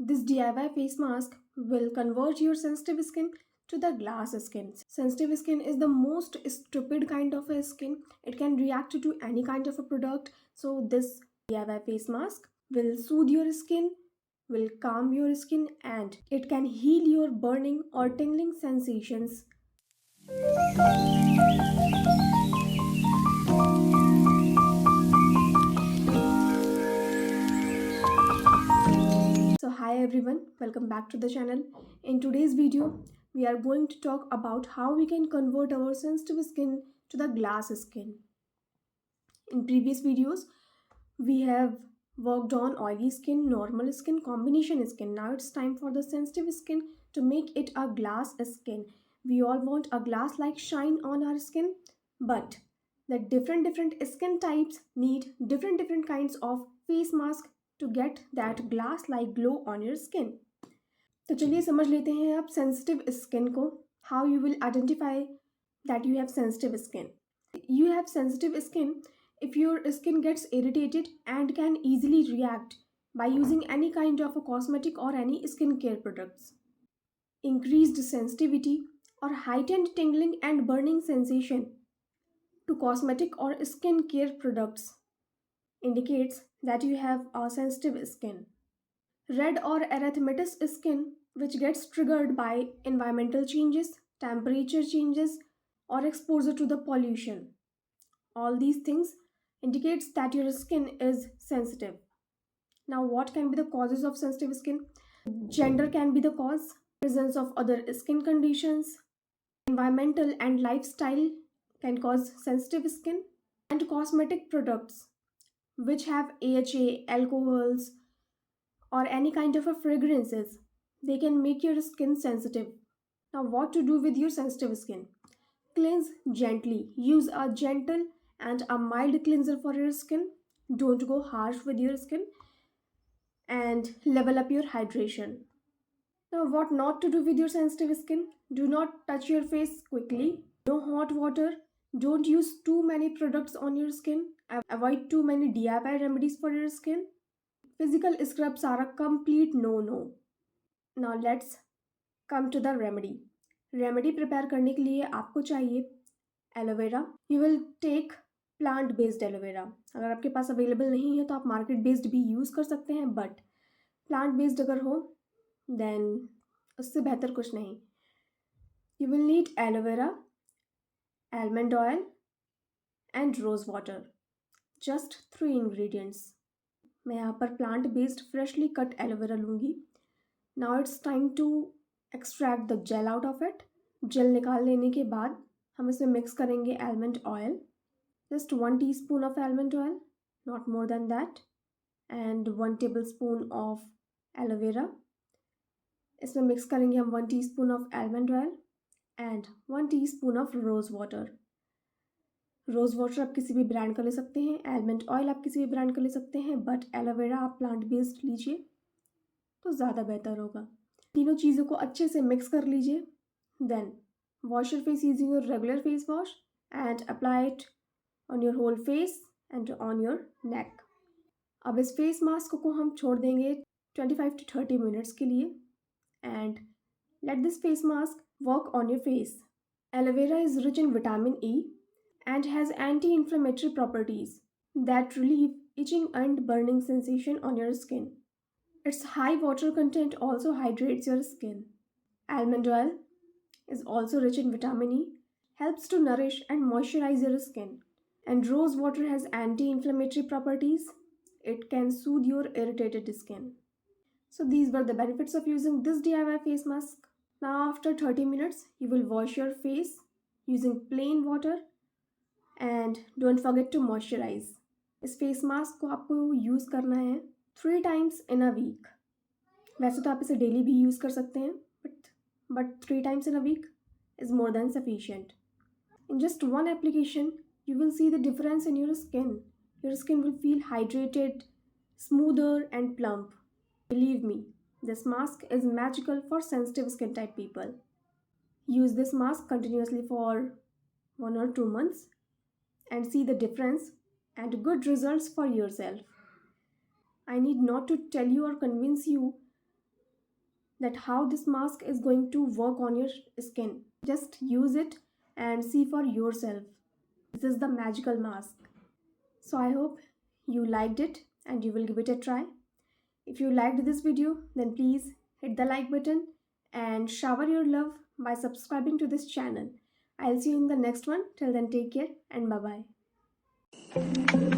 This DIY face mask will convert your sensitive skin to the glass skin. Sensitive skin is the most stupid kind of a skin. It can react to any kind of a product. So this DIY face mask will soothe your skin, will calm your skin, and it can heal your burning or tingling sensations. So hi everyone, welcome back to the channel. In today's video, we are going to talk about how we can convert our sensitive skin to the glass skin. In previous videos, we have worked on oily skin, normal skin, combination skin. Now it's time for the sensitive skin to make it a glass skin. We all want a glass like shine on our skin, but the different skin types need different kinds of face mask to get that glass like glow on your skin. तो चलिए समझ लेते हैं आप sensitive skin को. How you will identify that you have sensitive skin. You have sensitive skin if your skin gets irritated and can easily react by using any kind of a cosmetic or any skincare products. Increased sensitivity or heightened tingling and burning sensation to cosmetic or skincare products indicates that you have a sensitive skin. Red or erythematous skin, which gets triggered by environmental changes, temperature changes, or exposure to the pollution. All these things indicates that your skin is sensitive. Now, what can be the causes of sensitive skin? Gender can be the cause, presence of other skin conditions, environmental and lifestyle can cause sensitive skin, and cosmetic products which have AHA, alcohols, or any kind of a fragrances, they can make your skin sensitive. Now, what to do with your sensitive skin? Cleanse gently. Use a gentle and a mild cleanser for your skin. Don't go harsh with your skin and level up your hydration. Now, what not to do with your sensitive skin? Do not touch your face quickly. No hot water. Don't use too many products on your skin. Avoid too many DIY remedies for your skin. Physical scrubs are a complete no-no. Now let's come to the remedy. Remedy prepare करने के लिए आपको चाहिए aloe vera. You will take plant based aloe vera. अगर आपके पास available नहीं है तो आप मार्केट बेस्ड भी यूज़ कर सकते हैं, बट प्लांट बेस्ड अगर हो देन उससे बेहतर कुछ नहीं. You will need aloe vera, almond oil and rose water. Just 3 ingredients. मैं यहाँ पर plant based freshly cut aloe vera लूँगी. Now it's time to extract the gel out of it. Gel निकाल लेने के बाद हम इसमें मिक्स करेंगे almond oil. Just 1 teaspoon of almond oil, not more than that, and 1 tablespoon of aloe vera. इसमें mix करेंगे हम 1 teaspoon of almond oil and 1 teaspoon of rose water. Rose water आप किसी भी ब्रांड का ले सकते हैं, आलमंड ऑयल आप किसी भी ब्रांड का ले सकते हैं, बट एलोवेरा आप प्लांट बेस्ड लीजिए तो ज़्यादा बेहतर होगा. तीनों चीज़ों को अच्छे से मिक्स कर लीजिए. Then wash your face using your regular face wash and apply it on your whole face and on your neck. अब इस फेस मास्क को हम छोड़ देंगे 25 to 30 मिनट्स के लिए and let this face mask work on your face. Aloe vera is rich in vitamin E and has anti-inflammatory properties that relieve itching and burning sensation on your skin. Its high water content also hydrates your skin. Almond oil is also rich in vitamin E, helps to nourish and moisturize your skin. And rose water has anti-inflammatory properties. It can soothe your irritated skin. So these were the benefits of using this DIY face mask. Now after 30 minutes, you will wash your face using plain water and don't forget to moisturise. इस face mask को आपको use करना है 3 times in a week. वैसे तो आप इसे daily भी यूज़ कर सकते हैं, but 3 times in a week is more than sufficient. In just one application you will see the difference in your skin. Your skin will feel hydrated, smoother and plump. Believe me, this mask is magical for sensitive skin type people. Use this mask continuously for 1 or 2 months and see the difference and good results for yourself. I need not to tell you or convince you that how this mask is going to work on your skin. Just use it and see for yourself. This is the magical mask. So I hope you liked it and you will give it a try. If you liked this video, then please hit the like button and shower your love by subscribing to this channel. I'll see you in the next one. Till then, take care and bye bye.